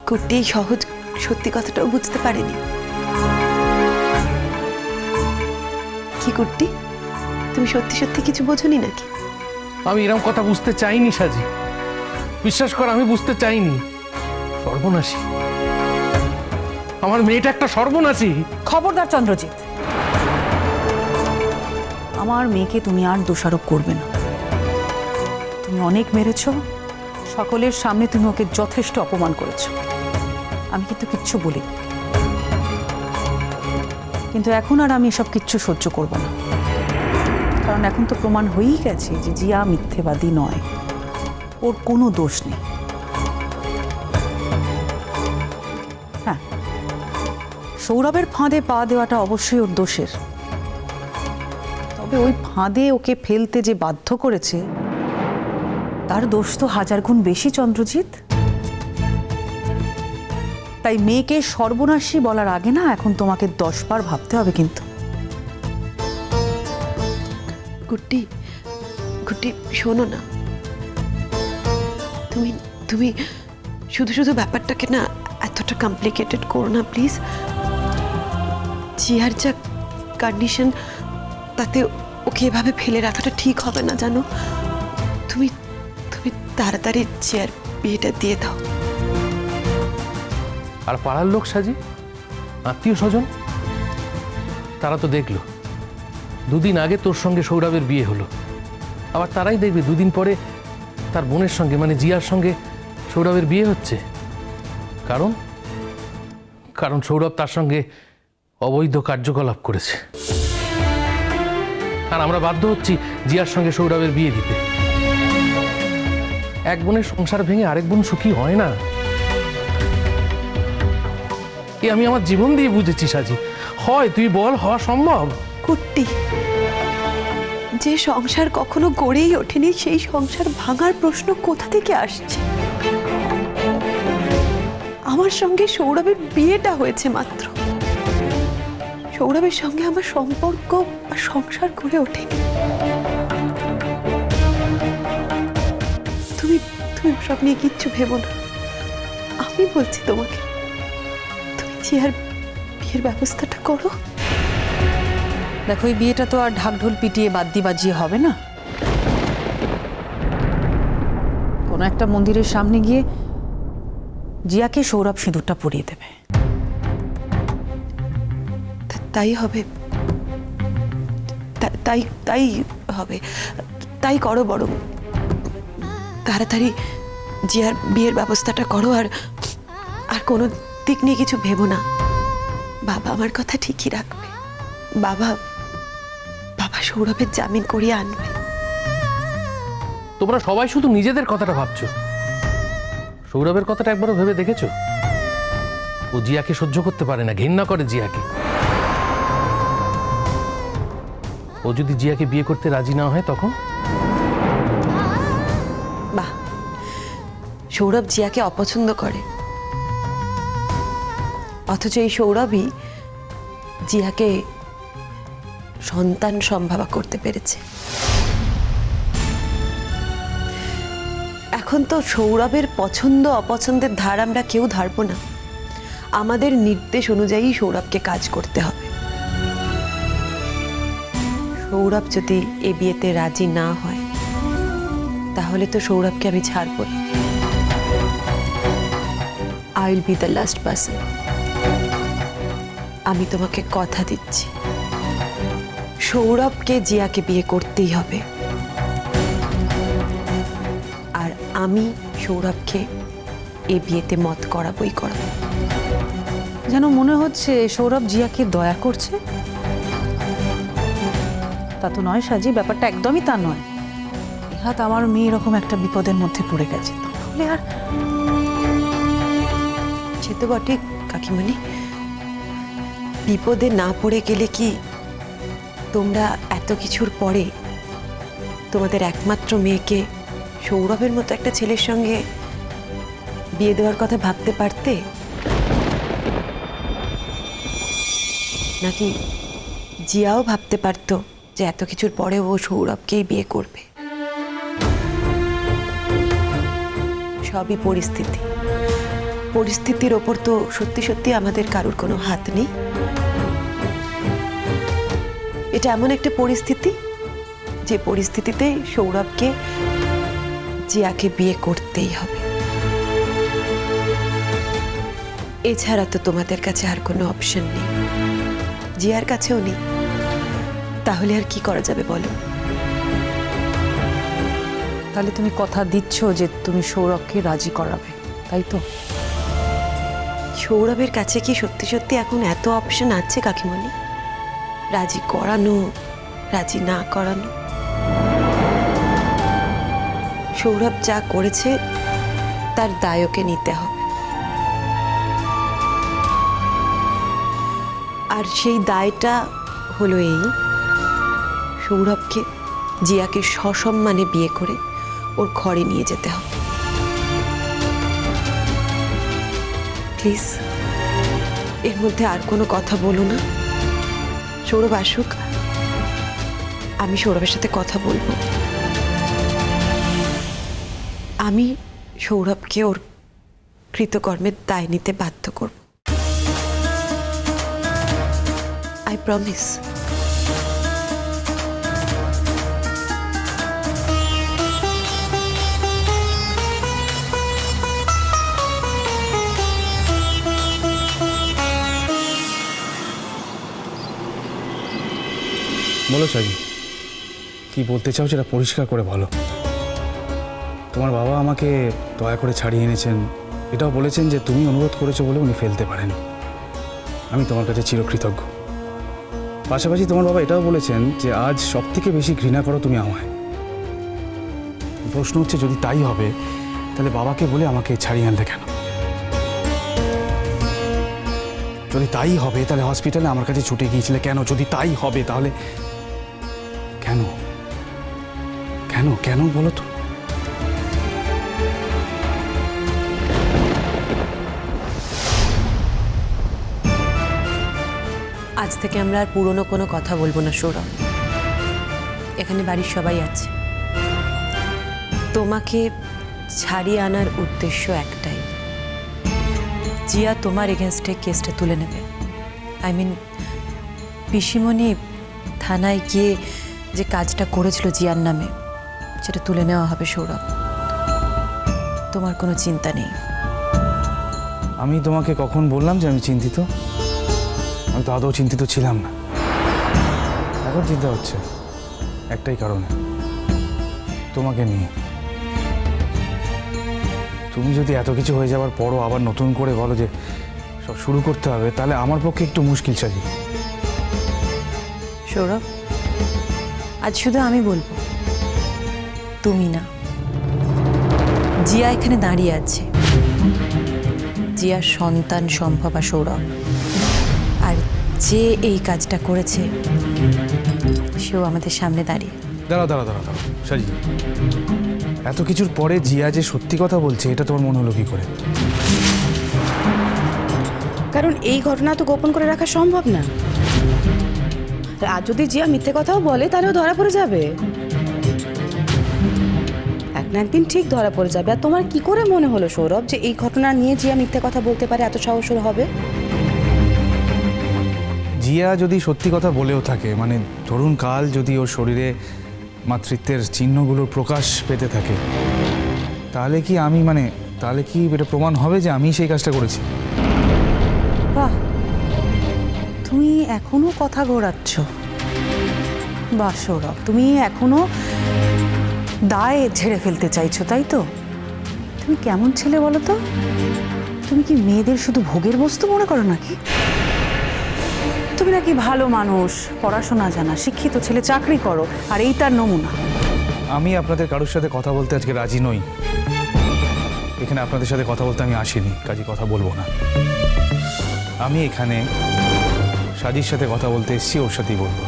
কুট্টি এই সহজ সত্যি কথাটাও বুঝতে পারেনি। কি কুট্টি, তুমি সত্যি সত্যি কিছু বোঝনি নাকি? আমি এরকম কথা বুঝতে চাইনি সাজি, বিশ্বাস কর আমি বুঝতে চাইনি। সর্বনাশী, আমার মেয়েটা একটা সর্বনাশী। খবরদার চন্দ্রজিৎ, আমার মেয়েকে তুমি আর দোষারোপ করবে না। তুমি অনেক মেরেছ, সকলের সামনে তুমি ওকে যথেষ্ট অপমান করেছ। আমি কিন্তু কিচ্ছু বলি, কিন্তু এখন আর আমি এসব কিচ্ছু সহ্য করব না। কারণ এখন তো প্রমাণ হয়েই গেছে যে জিয়া মিথ্যেবাদী নয়, ওর কোনো দোষ নেই। হ্যাঁ, সৌরভের ফাঁদে পা দেওয়াটা অবশ্যই ওর দোষের, তবে ওই ফাঁদে ওকে ফেলতে যে বাধ্য করেছে তার দোষ তো 1000 গুণ বেশি চন্দ্রজিৎ। তাই মেয়েকে সর্বনাশী বলার আগে না এখন তোমাকে 10 বার ভাবতে হবে কিন্তু। কুট্টি, কুট্টি শোনো না, তুমি তুমি শুধু শুধু ব্যাপারটাকে না এতটা কমপ্লিকেটেড করো না প্লিজ। জিয়ার যা কন্ডিশন, তাতে ওকে এভাবে ফেলে রাখাটা ঠিক হবে না জানো। তুমি তুমি তাড়াতাড়ি জিয়ার বিয়েটা দিয়ে দাও। আর পাড়ার লোক সাজি, আত্মীয় স্বজন, তারা তো দেখলো 2 দিন আগে তোর সঙ্গে সৌরভের বিয়ে হলো, আবার তারাই দেখবে 2 দিন পরে তার বোনের সঙ্গে মানে জিয়ার সঙ্গে সৌরভের বিয়ে হচ্ছে। কারণ কারণ সৌরভ তার সঙ্গে অবৈধ কার্যকলাপ করেছে, আর আমরা বাধ্য হচ্ছি জিয়ার সঙ্গে সৌরভের বিয়ে দিতে। এক বোনের সংসার ভেঙে আরেক বোন সুখী হয় না, এ আমি আমার জীবন দিয়ে বুঝেছি সাজি। হয় তুই বল, হওয়া সম্ভব? কুট্টি, যে সংসার কখনো গড়েই ওঠেনি সেই সংসার ভাঙার প্রশ্ন কোথা থেকে আসছে? আমার সঙ্গে সৌরভের বিয়েটা হয়েছে মাত্র, সৌরভের সঙ্গে আমার সম্পর্ক আর সংসার গড়ে ওঠেনি। তুমি তুমি সব নিয়ে কিচ্ছু ভেবো না, আমি বলছি তোমাকে, তুমি জিয়ার বিয়ের ব্যবস্থাটা করো। দেখো, এই বিয়েটা তো আর ঢাকঢোল পিটিয়ে বাদ্যি বাজিয়ে হবে না। কোনো একটা মন্দিরের সামনে গিয়ে জিয়াকে সৌরভ সিঁদুরটা পরিয়ে দেবে। তাই হবে, তাই তাই হবে, তাই করো বরং। তাড়াতাড়ি জিয়ার বিয়ের ব্যবস্থাটা করো, আর আর কোনো দিক নিয়ে কিছু ভেবো না। বাবা আমার কথা ঠিকই রাখবে, বাবা বাবা সৌরভের জামিন করিয়ে আনবে। তোমরা সবাই শুধু নিজেদের কথাটা ভাবছো, সৌরভের কথাটা একবারও ভেবে দেখেছো? ও জিয়াকে সহ্য করতে পারে না, ঘেন্না করে জিয়াকে। ও যদি জিয়াকে বিয়ে করতে রাজি না হয় তখন? বাহ, সৌরভ জিয়াকে অপছন্দ করে, অথচ এই সৌরভই জিয়াকে সন্তান সম্ভাবা করতে পেরেছে। এখন তো সৌরভের পছন্দ অপছন্দের ধার আমরা কেউ ধারবো না, আমাদের নির্দেশ অনুযায়ী সৌরভকে কাজ করতে হবে। সৌরভ যদি এ বিয়েতে রাজি না হয় তাহলে তো সৌরভকে আমি ছাড়বো না। I will be the last person. আমি তোমাকে কথা দিচ্ছি, সৌরভকে জিয়াকে বিয়ে করতেই হবে, আর আমি সৌরভকে এ বিয়েতে মত করাবই করাবো। যেন মনে হচ্ছে সৌরভ জিয়াকে দয়া করছে। তা তো নয় সাজি, ব্যাপারটা একদমই তা নয়। ইহাত আমার মেয়ে এরকম একটা বিপদের মধ্যে পড়ে গেছে, তাহলে আর সে তো বটে কাকিমণি, বিপদে না পড়ে গেলে কি তোমরা এত কিছুর পরে তোমাদের একমাত্র মেয়েকে সৌরভের মতো একটা ছেলের সঙ্গে বিয়ে দেওয়ার কথা ভাবতে পারতে? নাকি জিয়াও ভাবতে পারতো যে এত কিছুর পরে ও সৌরভকেই বিয়ে করবে? সবই পরিস্থিতি, পরিস্থিতির ওপর তো সত্যি সত্যি আমাদের কারোর কোনো হাত নেই। এটা এমন একটা পরিস্থিতি যে পরিস্থিতিতে সৌরভকে জিয়াকে বিয়ে করতেই হবে। এছাড়া তো তোমাদের কাছে আর কোনো অপশন নেই, জিয়ার কাছেও নেই। তাহলে আর কি করা যাবে বলো? তাহলে তুমি কথা দিচ্ছ যে তুমি সৌরভকে রাজি করাবে, তাই তো? সৌরভের কাছে কি সত্যি সত্যি এখন এত অপশন আছে কাকিমণি? রাজি করানো, রাজি না করানো। সৌরভ যা করেছে তার দায়কে নিতে হবে, আর সেই দায়টা হলো এই, সৌরভকে জিয়াকে সসম্মানে বিয়ে করে ওর ঘরে নিয়ে যেতে হবে। প্লিজ এর মধ্যে আর কোনো কথা বলো না। সৌরভ আসুক, আমি সৌরভের সাথে কথা বলবো। আমি সৌরভকে ওর কৃতকর্মের দায় নিতে বাধ্য করব। I promise. বলো সাজি, কি বলতে চাও সেটা পরিষ্কার করে বলো। তোমার বাবা আমাকে দয়া করে ছাড়িয়ে এনেছেন, এটাও বলেছেন যে তুমি অনুরোধ করেছো বলে উনি ফেলতে পারেন। আমি তোমার কাছে চিরকৃতজ্ঞ। পাশাপাশি তোমার বাবা এটাও বলেছেন যে আজ সব থেকে বেশি ঘৃণা করো তুমি আমায়। প্রশ্ন হচ্ছে, যদি তাই হবে তাহলে বাবাকে বলে আমাকে ছাড়িয়ে আনলে কেন? যদি তাই হবে তাহলে হসপিটালে আমার কাছে ছুটে গিয়েছিলে কেন? যদি তাই হবে তাহলে কেন কেন কেন বলো তো? আজ থেকে আমরা আর পুরনো কোনো কথা বলবো না সৌরভ। এখানে বাড়ির সবাই আছে। তোমাকে ছাড়িয়ে আনার উদ্দেশ্য একটাই, জিয়া তোমার এগেনস্টে কেসটা তুলে নেবে। আই মিন পিসিমণি থানায় গিয়ে যে কাজটা করেছিল জিয়ার নামে, সেটা তুলে নেওয়া হবে সৌরভ। তোমার কোনো চিন্তা নেই। আমি তোমাকে কখন বললাম যে আমি চিন্তিত? আমি তো আদৌ চিন্তিত ছিলাম না। এখন চিন্তা হচ্ছে একটাই কারণে, তোমাকে নিয়ে। তুমি যদি এত কিছু হয়ে যাওয়ার পরও আবার নতুন করে বলো যে সব শুরু করতে হবে, তাহলে আমার পক্ষে একটু মুশকিল সাজি। সৌরভ, আজ শুধু আমি বলবো, তুমি না। জিয়া এখানে দাঁড়িয়ে আছে, জিয়ার সন্তান সম্ভবা সৌরভ। আর যে এই কাজটা করেছে সেও আমাদের সামনে দাঁড়িয়ে। দাঁড়াও দাঁড়াও দাঁড়াও দাঁড়াও সাজি, এত কিছুর পরে জিয়া যে সত্যি কথা বলছে এটা তোমার মনে হলো কি করে? কারণ এই ঘটনা তো গোপন করে রাখা সম্ভব না। আর যদি জিয়া মিথ্যে কথাও বলে তাহলেও ধরা পড়ে যাবে, এক না একদিন ঠিক ধরা পড়ে যাবে। আর তোমার কি করে মনে হলো সৌরভ যে এই ঘটনা নিয়ে জিয়া মিথ্যে কথা বলতে পারে, এত সাহস ওর হবে? জিয়া যদি সত্যি কথা বলেও থাকে, মানে ধরুন কাল যদি ওর শরীরে মাতৃত্বের চিহ্নগুলোর প্রকাশ পেতে থাকে, তাহলে কি তাহলে কি এটা প্রমাণ হবে যে আমি সেই কাজটা করেছি? বাহ, তুমি এখনো কথা ঘোরাচ্ছ। বাহ সৌরভ, তুমি এখনো দায় ঝেড়ে ফেলতে চাইছো, তাই তো? তুমি কেমন ছেলে বলো তো? তুমি কি মেয়েদের শুধু ভোগের বস্তু মনে করো নাকি? তুমি নাকি ভালো মানুষ, পড়াশোনা জানা, শিক্ষিত ছেলে, চাকরি করো, আর এই তার নমুনা। আমি আপনাদের কারোর সাথে কথা বলতে আজকে রাজি নই। এখানে আপনাদের সাথে কথা বলতে আমি আসিনি, কাজে কথা বলবো না। আমি এখানে সাজির সাথে কথা বলতে এসেছি, ওর সাথেই বলবো।